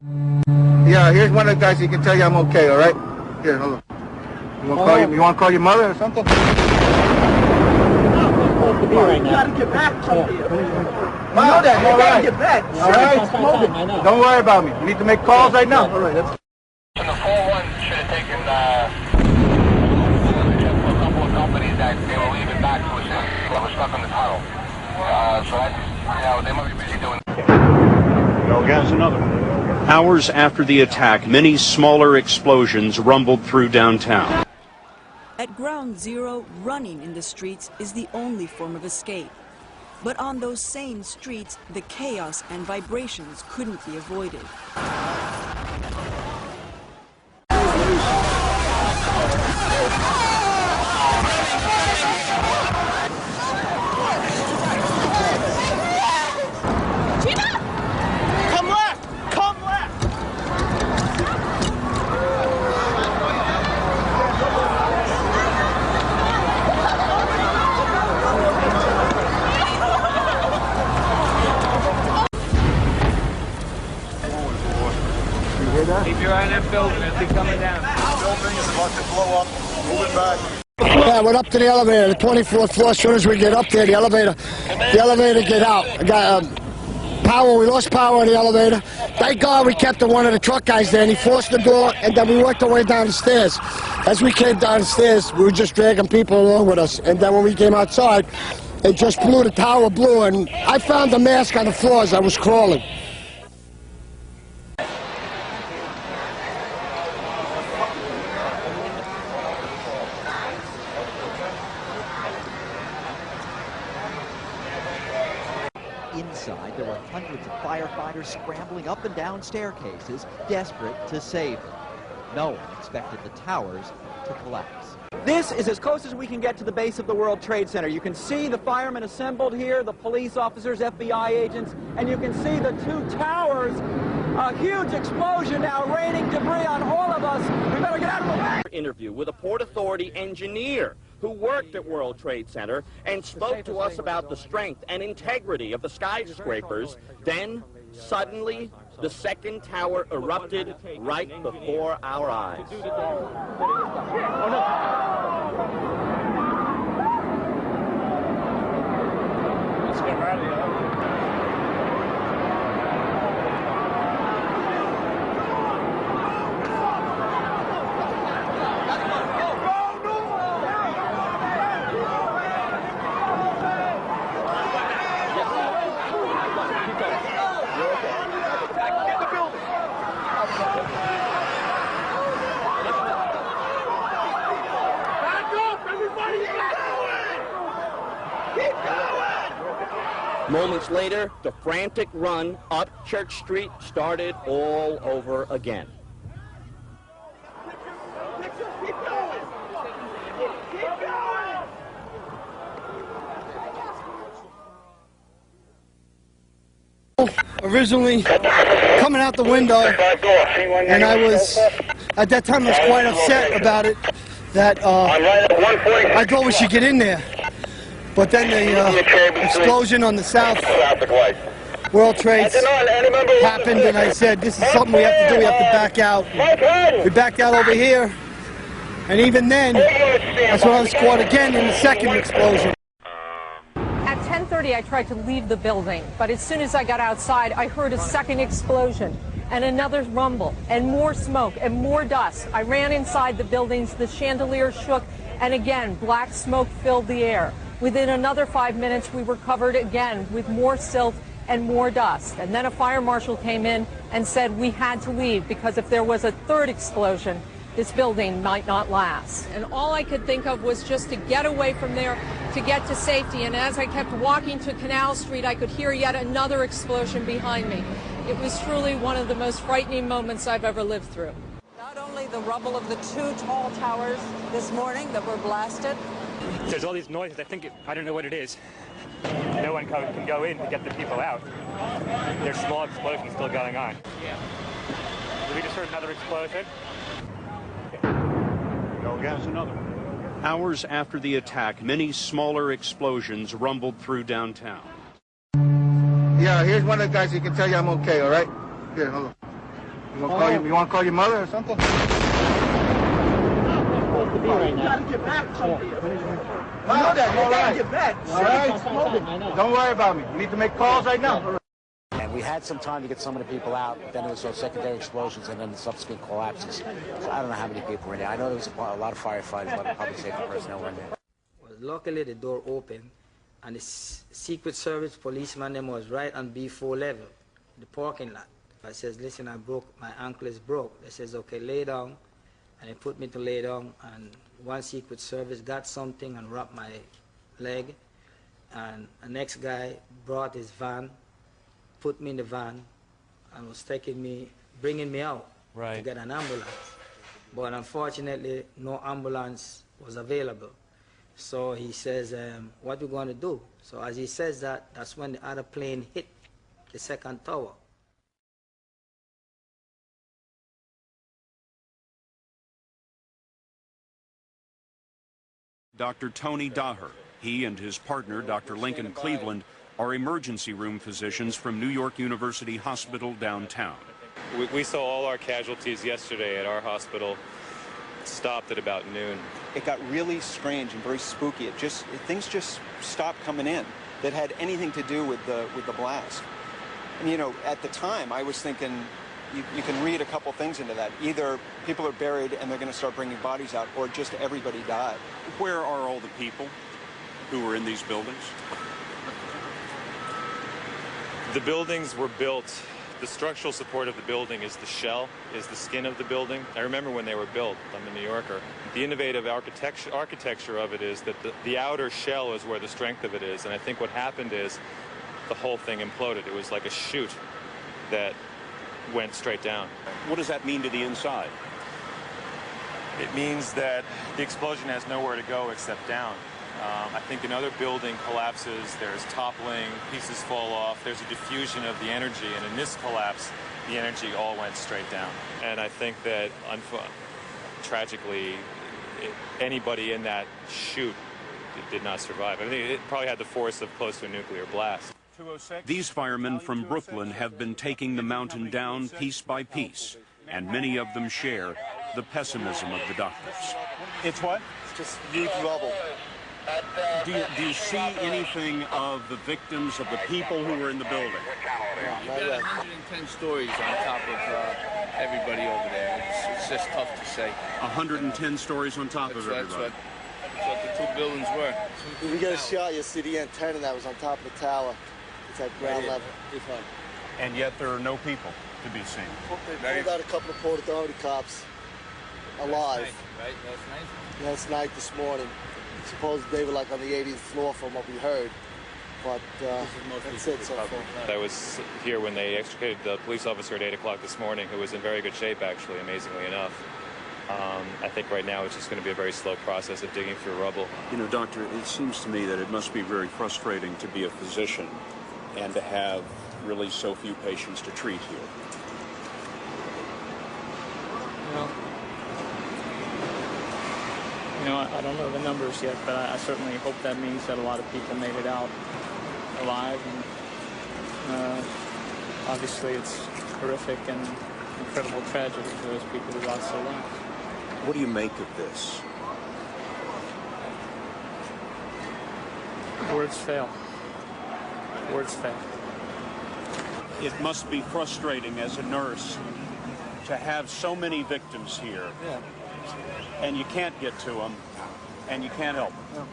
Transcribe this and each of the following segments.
Yeah, here's one of the guys who can tell you I'm okay, all right? Here, hold on. You want to call your mother or something? You gotta get back from here. You know that. You gotta get back. All right? Don't worry about me. You need to make calls right now. All right. And the 4-1 should have taken a couple of companies that they were leaving back to us that were stuck in the tunnel. So that's, they must be busy doing. Go against another. Hours after the attack, many smaller explosions rumbled through downtown. At Ground Zero, running in the streets is the only form of escape. But on those same streets, the chaos and vibrations couldn't be avoided. Keep your eye on that building. It'll be coming down. Building is about to blow up. Moving back. Yeah, we're up to the elevator, the 24th floor. As soon as we get up there, the elevator get out. Power, we lost power in the elevator. Thank God we kept one of the truck guys there, and he forced the door, and then we worked our way down the stairs. As we came down the stairs, we were just dragging people along with us, and then when we came outside, it just blew, the tower blew, and I found the mask on the floor as I was crawling. Inside, there were hundreds of firefighters scrambling up and down staircases, desperate to save them. No one expected the towers to collapse. This is as close as we can get to the base of the World Trade Center. You can see the firemen assembled here, the police officers, FBI agents, and you can see the two towers. A huge explosion now raining debris on all of us. We better get out of the way. Interview with a Port Authority engineer who worked at World Trade Center and spoke to us about the strength and integrity of the skyscrapers. Then, suddenly, the second tower erupted right before our eyes. Let's get ready. Moments later, the frantic run up Church Street started all over again. Originally coming out the window, and I was, at that time I was quite upset about it, that I thought we should get in there. But then the explosion on the South World Trade happened, and I said, this is something we have to do, we have to back out. We backed out over here, and even then, that's when I was caught again in the second explosion. At 10:30, I tried to leave the building, but as soon as I got outside, I heard a second explosion, and another rumble, and more smoke, and more dust. I ran inside the buildings, the chandelier shook, and again, black smoke filled the air. Within another 5 minutes, we were covered again with more silt and more dust. And then a fire marshal came in and said we had to leave because if there was a third explosion, this building might not last. And all I could think of was just to get away from there, to get to safety. And as I kept walking to Canal Street, I could hear yet another explosion behind me. It was truly one of the most frightening moments I've ever lived through. Not only the rubble of the two tall towers this morning that were blasted. There's all these noises. I don't know what it is. No one can go in to get the people out. There's small explosions still going on. Yeah. We just heard another explosion. Go against another. Hours after the attack, many smaller explosions rumbled through downtown. Yeah, here's one of the guys who can tell you I'm okay, all right? Here, hold on. You want to call your mother or something? You gotta get back from here. You know that. You gotta get back. All right? Don't worry about me. You need to make calls right now. And we had some time to get some of the people out, but then there was those secondary explosions and then the subsequent collapses. So I don't know how many people were in there. I know there was a lot of firefighters, a lot of public safety personnel were in there. Well, luckily, the door opened, and the Secret Service policeman them was right on B4 level, the parking lot. I says, listen, my ankle is broke. They says, okay, lay down. And they put me to lay down, and one Secret Service got something and wrapped my leg. And the next guy brought his van, put me in the van, and was bringing me out to get an ambulance. But unfortunately, no ambulance was available. So he says, what we going to do? So as he says that, that's when the other plane hit the second tower. Dr. Tony Daher. He and his partner, Dr. Lincoln Cleveland, are emergency room physicians from New York University Hospital downtown. We saw all our casualties yesterday at our hospital stopped at about noon. It got really strange and very spooky. Things just stopped coming in that had anything to do with the blast. And you know, at the time, I was thinking, you can read a couple things into that. Either people are buried and they're going to start bringing bodies out, or just everybody died. Where are all the people who were in these buildings? The buildings were built, the structural support of the building is the shell, is the skin of the building. I remember when they were built. I'm a New Yorker. The innovative architecture of it is that the outer shell is where the strength of it is, and I think what happened is the whole thing imploded. It was like a chute that went straight down. What does that mean to the inside? It means that the explosion has nowhere to go except down. I think another building collapses, there's toppling, pieces fall off, there's a diffusion of the energy, and in this collapse, the energy all went straight down. And I think that, tragically, anybody in that chute did not survive. I think it probably had the force of close to a nuclear blast. These firemen from Brooklyn have been taking the mountain down piece by piece, and many of them share the pessimism of the doctors. It's what? It's just huge rubble. Do you see anything of the victims, of the people who were in the building? You've got 110 stories on top of everybody over there. It's just tough to say. 110 stories on top of everybody. That's what the two buildings were. We got a shot, you see the antenna that was on top of the tower. It's at ground level. And yet there are no people to be seen. They pulled out a couple of Port Authority cops alive. Right, last night? Last night, this morning. Supposedly they were like on the 80th floor from what we heard. But that's it so far. I was here when they extricated the police officer at 8 o'clock this morning, who was in very good shape, actually, amazingly enough. I think right now it's just going to be a very slow process of digging through rubble. You know, Doctor, it seems to me that it must be very frustrating to be a physician and to have really so few patients to treat here. You know, I don't know the numbers yet, but I certainly hope that means that a lot of people made it out alive. And obviously, it's horrific and incredible tragedy for those people who lost their lives. What do you make of this? Words fail. Words fail. It must be frustrating as a nurse to have so many victims here. Yeah. And you can't get to them, and you can't help them.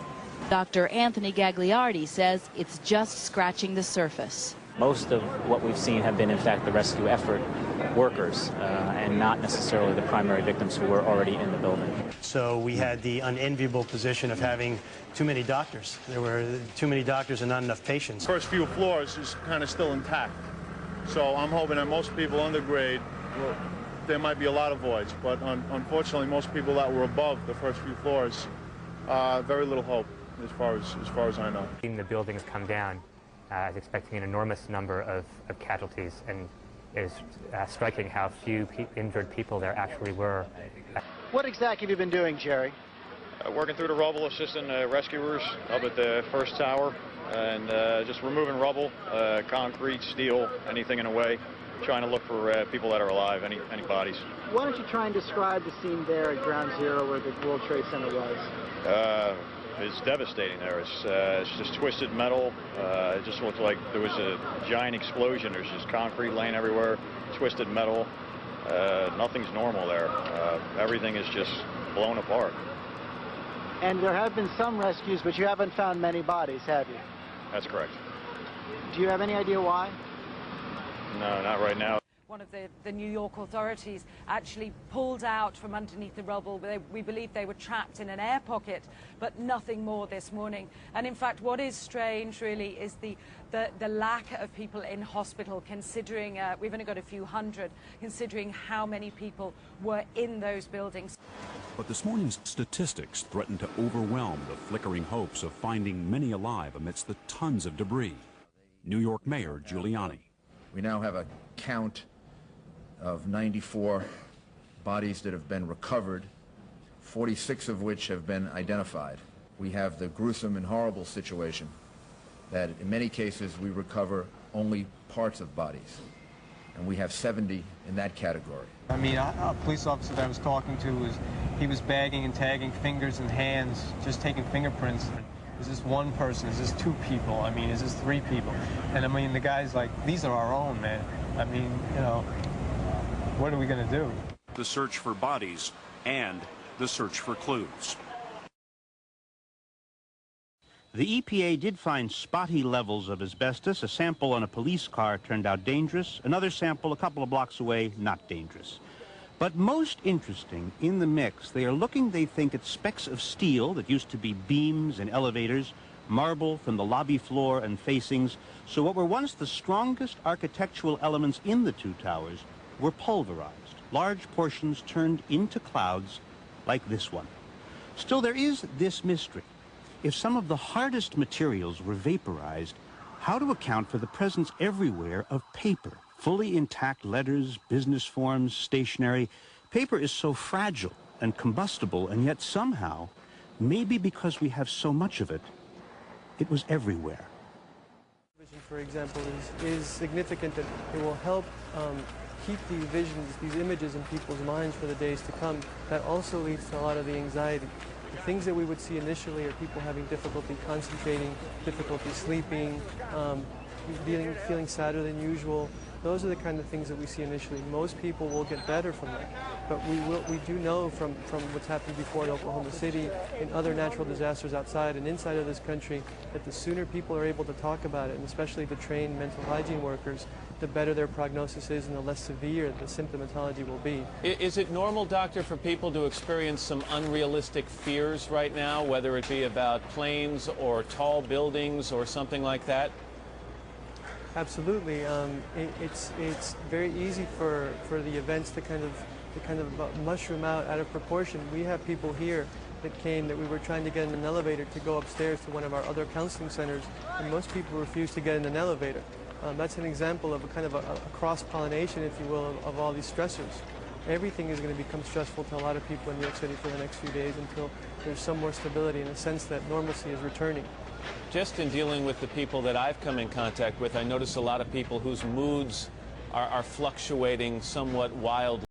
Dr. Anthony Gagliardi says it's just scratching the surface. Most of what we've seen have been, in fact, the rescue effort workers, and not necessarily the primary victims who were already in the building. So we had the unenviable position of having too many doctors. There were too many doctors and not enough patients. First few floors is kind of still intact. So I'm hoping that most people undergrade, well, there might be a lot of voids, but unfortunately most people that were above the first few floors, very little hope as far as I know. Seeing the buildings come down, I was expecting an enormous number of casualties, and it is striking how few injured people there actually were. What exactly have you been doing, Jerry? Working through the rubble, assisting rescuers up at the first tower, and just removing rubble, concrete, steel, anything in the way. trying to look for people that are alive, any bodies. Why don't you try and describe the scene there at Ground Zero where the World Trade Center was? It's devastating there. It's just twisted metal. It just looked like there was a giant explosion. There's just concrete laying everywhere, twisted metal. Nothing's normal there. Everything is just blown apart. And there have been some rescues, but you haven't found many bodies, have you? That's correct. Do you have any idea why? No, not right now. One of the New York authorities actually pulled out from underneath the rubble. We believe they were trapped in an air pocket, but nothing more this morning. And in fact, what is strange really is the lack of people in hospital, considering we've only got a few hundred, considering how many people were in those buildings. But this morning's statistics threaten to overwhelm the flickering hopes of finding many alive amidst the tons of debris. New York Mayor Giuliani. We now have a count of 94 bodies that have been recovered, 46 of which have been identified. We have the gruesome and horrible situation that in many cases we recover only parts of bodies, and we have 70 in that category. I mean, a police officer that I was talking to, he was bagging and tagging fingers and hands, just taking fingerprints. Is this one person? Is this two people? I mean, is this three people? And I mean, the guy's like, these are our own, man. I mean, you know, what are we going to do? The search for bodies and the search for clues. The EPA did find spotty levels of asbestos. A sample on a police car turned out dangerous. Another sample a couple of blocks away, not dangerous. But most interesting, in the mix, they are looking, they think, at specks of steel that used to be beams and elevators, marble from the lobby floor and facings. So what were once the strongest architectural elements in the two towers were pulverized, large portions turned into clouds like this one. Still, there is this mystery. If some of the hardest materials were vaporized, how to account for the presence everywhere of paper? Fully intact letters, business forms, stationery. Paper is so fragile and combustible, and yet somehow, maybe because we have so much of it, it was everywhere. For example, is significant that it will help keep these visions, these images in people's minds for the days to come. That also leads to a lot of the anxiety. The things that we would see initially are people having difficulty concentrating, difficulty sleeping, feeling sadder than usual. Those are the kind of things that we see initially. Most people will get better from that. But we do know from what's happened before in Oklahoma City, in other natural disasters outside and inside of this country, that the sooner people are able to talk about it, and especially the trained mental hygiene workers, the better their prognosis is and the less severe the symptomatology will be. Is it normal, doctor, for people to experience some unrealistic fears right now, whether it be about planes or tall buildings or something like that? Absolutely. It's very easy for the events to kind of mushroom out of proportion. We have people here that came that we were trying to get in an elevator to go upstairs to one of our other counseling centers, and most people refuse to get in an elevator. That's an example of a kind of a cross-pollination, if you will, of all these stressors. Everything is going to become stressful to a lot of people in New York City for the next few days until there's some more stability and a sense that normalcy is returning. Just in dealing with the people that I've come in contact with, I notice a lot of people whose moods are fluctuating somewhat wildly.